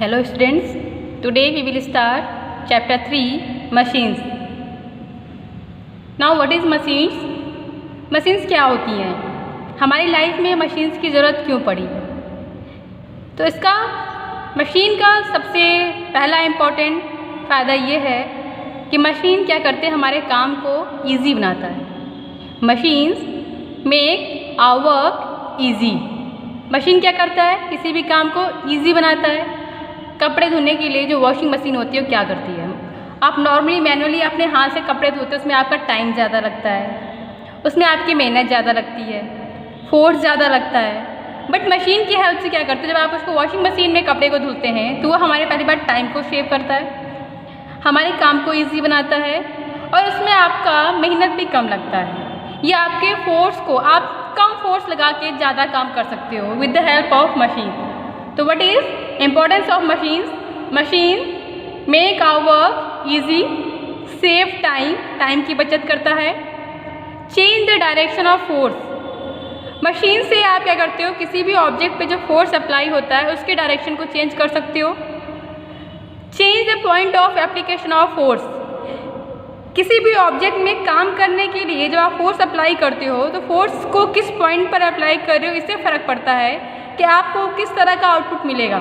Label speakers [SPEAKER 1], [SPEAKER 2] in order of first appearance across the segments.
[SPEAKER 1] Hello students, today we will start chapter 3 machines. Now what is machines? Machines क्या होती हैं? हमारी life में मशीन्स की ज़रूरत क्यों पड़ी? तो इसका मशीन का सबसे पहला इम्पोर्टेंट फ़ायदा ये है कि मशीन क्या करते हैं, हमारे काम को ईजी बनाता है। Machines make our work easy. Machine क्या करता है, किसी भी काम को ईजी बनाता है। कपड़े धोने के लिए जो वॉशिंग मशीन होती है वो क्या करती है, आप नॉर्मली मैनुअली अपने हाथ से कपड़े धोते हैं, उसमें आपका टाइम ज़्यादा लगता है, उसमें आपकी मेहनत ज़्यादा लगती है, फोर्स ज़्यादा लगता है। बट मशीन की हेल्प से क्या करते हैं, जब आप उसको वॉशिंग मशीन में कपड़े को धुलते हैं तो वो हमारे पहली बार टाइम को सेव करता है, हमारे काम को ईजी बनाता है और उसमें आपका मेहनत भी कम लगता है। ये आपके फोर्स को आप कम फोर्स लगा के ज़्यादा काम कर सकते हो with the help of machine. तो what is importance of machines? Machine make our work easy, save time, time की बचत करता है, change the direction of force. Machine से आप क्या करते हो, किसी भी ऑब्जेक्ट पे जो फोर्स अप्लाई होता है उसके डायरेक्शन को चेंज कर सकते हो। Change the point of application of force. किसी भी ऑब्जेक्ट में काम करने के लिए जब आप फोर्स अप्लाई करते हो तो फोर्स को किस पॉइंट पर अप्लाई कर रहे हो, इससे फ़र्क पड़ता है कि आपको किस तरह का आउटपुट मिलेगा।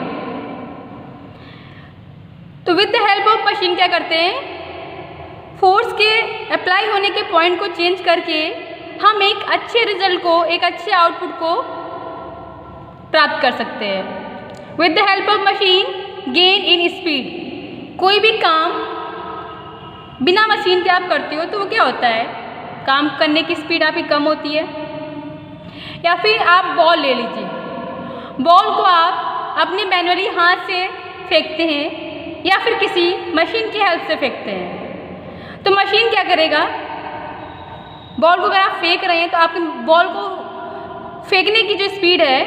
[SPEAKER 1] तो with the help of machine क्या करते हैं, फोर्स के अप्लाई होने के पॉइंट को चेंज करके हम एक अच्छे रिजल्ट को, एक अच्छे आउटपुट को प्राप्त कर सकते हैं। With the help of machine gain in speed. कोई भी काम बिना मशीन के आप करते हो तो वो क्या होता है, काम करने की स्पीड आपकी कम होती है। या फिर आप बॉल ले लीजिए, बॉल को आप अपने मैनुअली हाथ से फेंकते हैं या फिर किसी मशीन की हेल्प से फेंकते हैं, तो मशीन क्या करेगा, बॉल को अगर आप फेंक रहे हैं तो आपकी बॉल को फेंकने की जो स्पीड है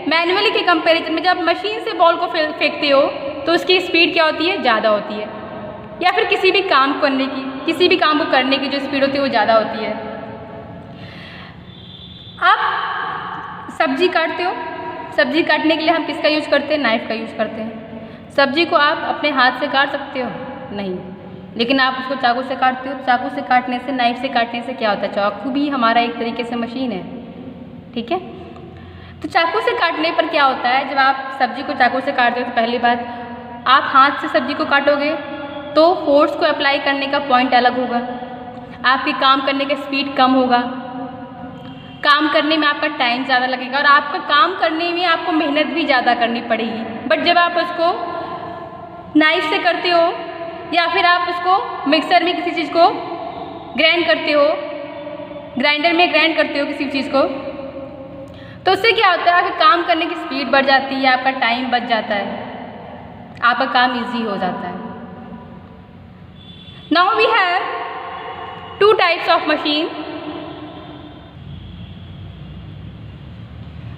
[SPEAKER 1] मैनुअली के कंपैरिजन में जब मशीन से बॉल को फेंकते हो तो उसकी स्पीड क्या होती है, ज़्यादा होती है। या फिर किसी भी काम करने की, किसी भी काम को करने की जो स्पीड होती है वो ज़्यादा होती है। आप सब्जी काटते हो, सब्जी काटने के लिए हम किसका यूज़ करते हैं, नाइफ़ का यूज़ करते हैं। सब्जी को आप अपने हाथ से काट सकते हो, नहीं, लेकिन आप उसको चाकू से काटते हो। चाकू से काटने से, नाइफ़ से काटने से क्या होता है, चाकू भी हमारा एक तरीके से मशीन है, ठीक है। तो चाकू से काटने पर क्या होता है, जब आप सब्जी को चाकू से काटते हो तो पहली बात आप हाथ से सब्जी को काटोगे तो फोर्स को अप्लाई करने का पॉइंट अलग होगा, आपके काम करने का स्पीड कम होगा, काम करने में आपका टाइम ज़्यादा लगेगा और आपका काम करने में आपको मेहनत भी ज़्यादा करनी पड़ेगी। बट जब आप उसको नाइफ से करते हो या फिर आप उसको मिक्सर में किसी चीज़ को ग्राइंड करते हो, ग्राइंडर में ग्राइंड करते हो किसी चीज़ को, तो उससे क्या होता है, आपके काम करने की स्पीड बढ़ जाती है, आपका टाइम बच जाता है, आपका काम ईजी हो जाता है। Now we have two types of machine.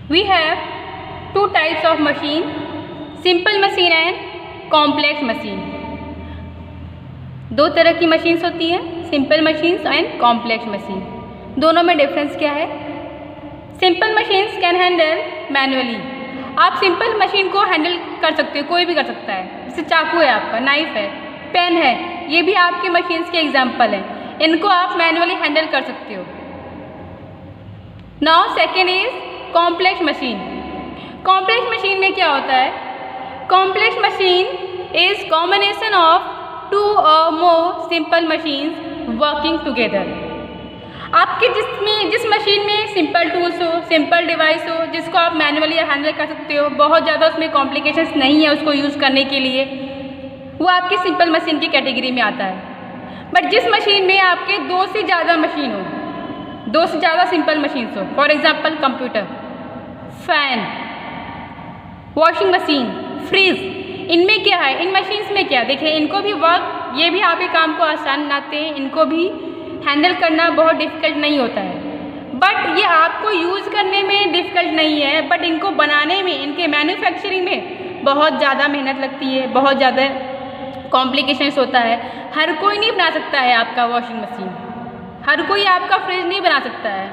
[SPEAKER 1] We have two types of machine, simple machine and complex machine. दो तरह की मशीन्स होती हैं, simple machines and complex machine. दोनों में डिफरेंस क्या है? Simple machines can handle manually. आप सिंपल मशीन को हैंडल कर सकते हो, कोई भी कर सकता है। जैसे चाकू है आपका, नाइफ है, पेन है, ये भी आपके मशीन्स के एग्जाम्पल हैं, इनको आप मैनुअली हैंडल कर सकते हो। Now second is complex machine. Complex machine में क्या होता है, complex machine is combination of two और more simple machines working together. आपके जिस मशीन में सिंपल टूल्स हो, सिंपल डिवाइस हो, जिसको आप मैनुअली हैंडल कर सकते हो, बहुत ज़्यादा उसमें कॉम्प्लिकेशंस नहीं है उसको यूज़ करने के लिए, वो आपकी सिंपल मशीन की कैटेगरी में आता है। बट जिस मशीन में आपके दो से ज़्यादा मशीन हो, दो से ज़्यादा सिंपल मशीन्स हो, for example computer, fan, washing machine, fridge, इनमें क्या है, इन मशीन्स में क्या, देखिए इनको भी वर्क, ये भी आपके काम को आसान बनाते हैं, इनको भी हैंडल करना बहुत डिफ़िकल्ट नहीं होता है। बट ये आपको यूज़ करने में डिफ़िकल्ट नहीं है, बट इनको बनाने में, इनके मैन्युफैक्चरिंग में बहुत ज़्यादा मेहनत लगती है, बहुत ज़्यादा कॉम्प्लिकेशंस होता है। हर कोई नहीं बना सकता है आपका वॉशिंग मशीन, हर कोई आपका फ्रिज नहीं बना सकता है।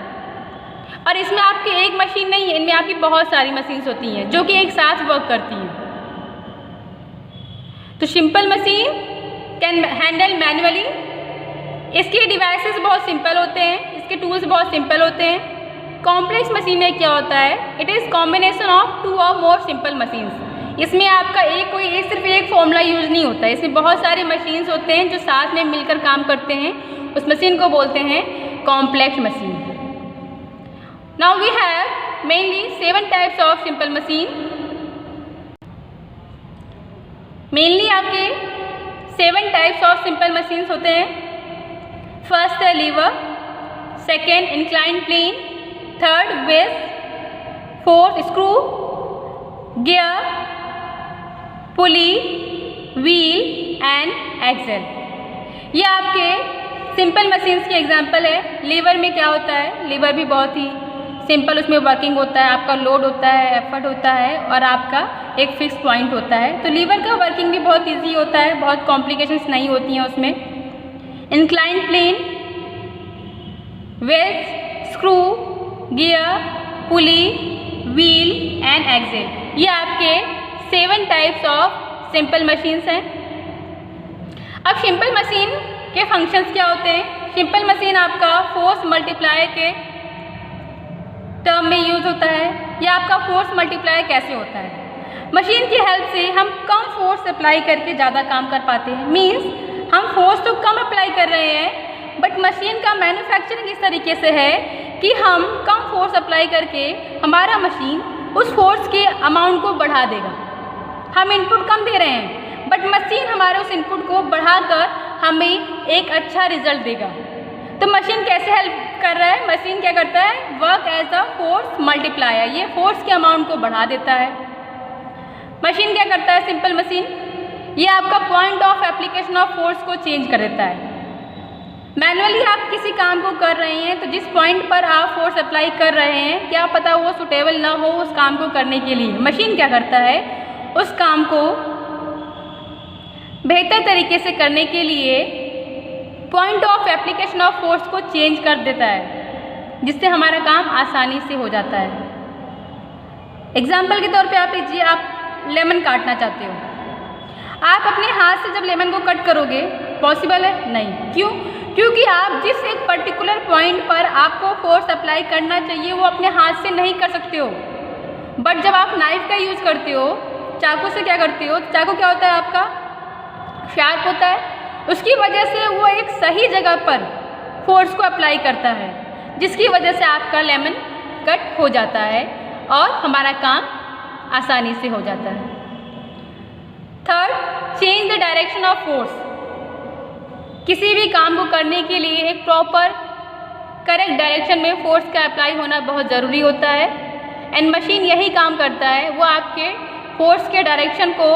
[SPEAKER 1] और इसमें आपकी एक मशीन नहीं है, इनमें आपकी बहुत सारी मशीन्स होती हैं जो कि एक साथ वर्क करती हैं। तो simple machine can handle manually. इसके डिवाइसेस बहुत सिंपल होते हैं, इसके टूल्स बहुत सिंपल होते हैं। कॉम्प्लेक्स मशीन में क्या होता है, इट इज़ कॉम्बिनेशन ऑफ 2 और मोर सिंपल मशीन्स। इसमें आपका सिर्फ एक फॉर्मूला यूज नहीं होता है, इसमें बहुत सारे मशीन्स होते हैं जो साथ में मिलकर काम करते हैं, उस मशीन को बोलते हैं complex machine. Now we have mainly 7 types of simple machine. Mainly आपके 7 टाइप्स ऑफ सिंपल मशीन्स होते हैं। फर्स्ट है lever, second incline plane, third base, fourth screw, gear, pulley, wheel and axle. ये आपके सिंपल मशीन्स के example है। Lever में क्या होता है, लीवर भी बहुत ही सिंपल, उसमें वर्किंग होता है, आपका लोड होता है, एफर्ट होता है और आपका एक फिक्स पॉइंट होता है। तो लीवर का वर्किंग भी बहुत इजी होता है, बहुत कॉम्प्लिकेशंस नहीं होती हैं उसमें। Incline plane, wells, screw, gear, pulley, wheel and axle, ये आपके 7 टाइप्स ऑफ सिंपल मशीन्स हैं। अब सिंपल मशीन के फंक्शंस क्या होते हैं। सिंपल मशीन आपका फोर्स मल्टीप्लाई के टर्म में यूज होता है। या आपका फोर्स मल्टीप्लाई कैसे होता है, मशीन की हेल्प से हम कम फोर्स अप्लाई करके ज़्यादा काम कर पाते हैं। मीन्स हम फोर्स तो कम अप्लाई कर रहे हैं, बट मशीन का मैन्युफैक्चरिंग इस तरीके से है कि हम कम फोर्स अप्लाई करके हमारा मशीन उस फोर्स के अमाउंट को बढ़ा देगा। हम इनपुट कम दे रहे हैं, बट मशीन हमारे उस इनपुट को बढ़ाकर हमें एक अच्छा रिजल्ट देगा। तो मशीन कैसे हेल्प कर रहा है, मशीन क्या करता है, work as a force multiplier, ये फोर्स के अमाउंट को बढ़ा देता है। मशीन क्या करता है, सिंपल मशीन, ये आपका point of application of force को चेंज कर देता है। मैनुअली आप किसी काम को कर रहे हैं तो जिस पॉइंट पर आप फोर्स अप्लाई कर रहे हैं, क्या पता वो सुटेबल ना हो उस काम को करने के लिए, मशीन क्या करता है, उस काम को बेहतर तरीके से करने के लिए point of application of force को चेंज कर देता है, जिससे हमारा काम आसानी से हो जाता है। एग्जाम्पल के तौर पे आप लीजिए, आप लेमन काटना चाहते हो, आप अपने हाथ से जब लेमन को कट करोगे, पॉसिबल है नहीं, क्यों, क्योंकि आप जिस एक पर्टिकुलर पॉइंट पर आपको फोर्स अप्लाई करना चाहिए वो अपने हाथ से नहीं कर सकते हो। बट जब आप नाइफ का यूज़ करते हो, चाकू से क्या करते हो, चाकू क्या होता है आपका, शार्प होता है, उसकी वजह से वो एक सही जगह पर फोर्स को अप्लाई करता है, जिसकी वजह से आपका लेमन कट हो जाता है और हमारा काम आसानी से हो जाता है। Third, change the direction of force. किसी भी काम को करने के लिए एक प्रॉपर करेक्ट डायरेक्शन में फोर्स का अप्लाई होना बहुत ज़रूरी होता है, एंड मशीन यही काम करता है, वो आपके फोर्स के डायरेक्शन को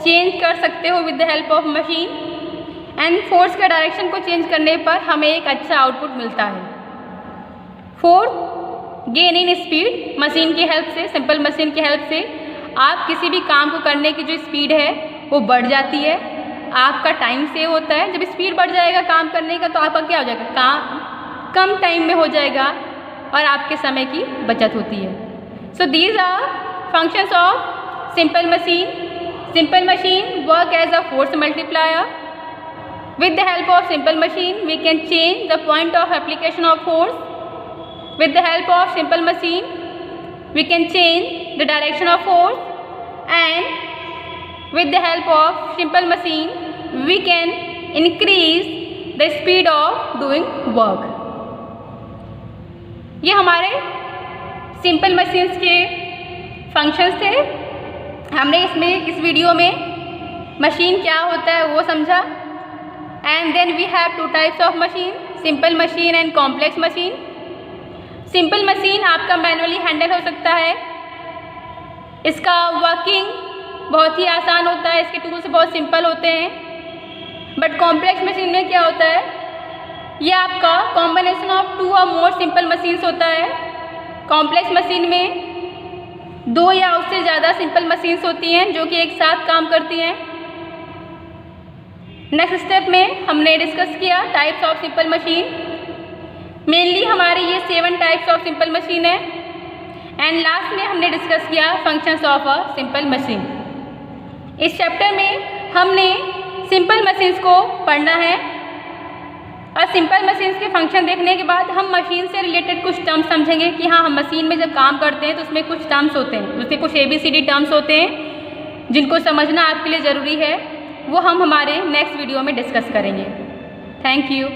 [SPEAKER 1] चेंज कर सकते हो with the help of machine, and force के डायरेक्शन को चेंज करने पर हमें एक अच्छा आउटपुट मिलता है। Fourth, gain in speed. Machine की हेल्प से, सिंपल मशीन की हेल्प से आप किसी भी काम को करने की जो स्पीड है वो बढ़ जाती है, आपका टाइम सेव होता है। जब स्पीड बढ़ जाएगा काम करने का तो आपका क्या हो जाएगा, काम कम टाइम में हो जाएगा और आपके समय की बचत होती है। So these are functions of simple machine. Simple machine work as a force multiplier. With the help of simple machine, we can change the point of application of force. With the help of simple machine, we can change the direction of force, and with the help of simple machine, we can increase the speed of doing work. ये हमारे simple machines के functions थे। हमने इस video में machine क्या होता है वो समझा। And then we have 2 types of machine, simple machine and complex machine. Simple machine आपका मैनुअली हैंडल हो सकता है, इसका वर्किंग बहुत ही आसान होता है, इसके टूल्स बहुत सिंपल होते हैं। बट कॉम्प्लेक्स मशीन में क्या होता है, ये आपका कॉम्बिनेशन ऑफ 2 और मोर सिंपल मशीन्स होता है। कॉम्प्लेक्स मशीन में 2 या उससे ज़्यादा सिंपल मशीन्स होती हैं जो कि एक साथ काम करती हैं। नेक्स्ट स्टेप में हमने डिस्कस किया types of simple machine. Mainly हमारे ये 7 टाइप्स ऑफ सिंपल मशीन है, एंड लास्ट में हमने डिस्कस किया functions of a simple machine. इस चैप्टर में हमने सिंपल मशीन्स को पढ़ना है और सिंपल मशीन्स के फंक्शन देखने के बाद हम मशीन से रिलेटेड कुछ टर्म्स समझेंगे कि हाँ, हम मशीन में जब काम करते हैं तो उसमें कुछ टर्म्स होते हैं, उसके कुछ ABCD टर्म्स होते हैं जिनको समझना आपके लिए ज़रूरी है। वो हम हमारे नेक्स्ट वीडियो में डिस्कस करेंगे। Thank you.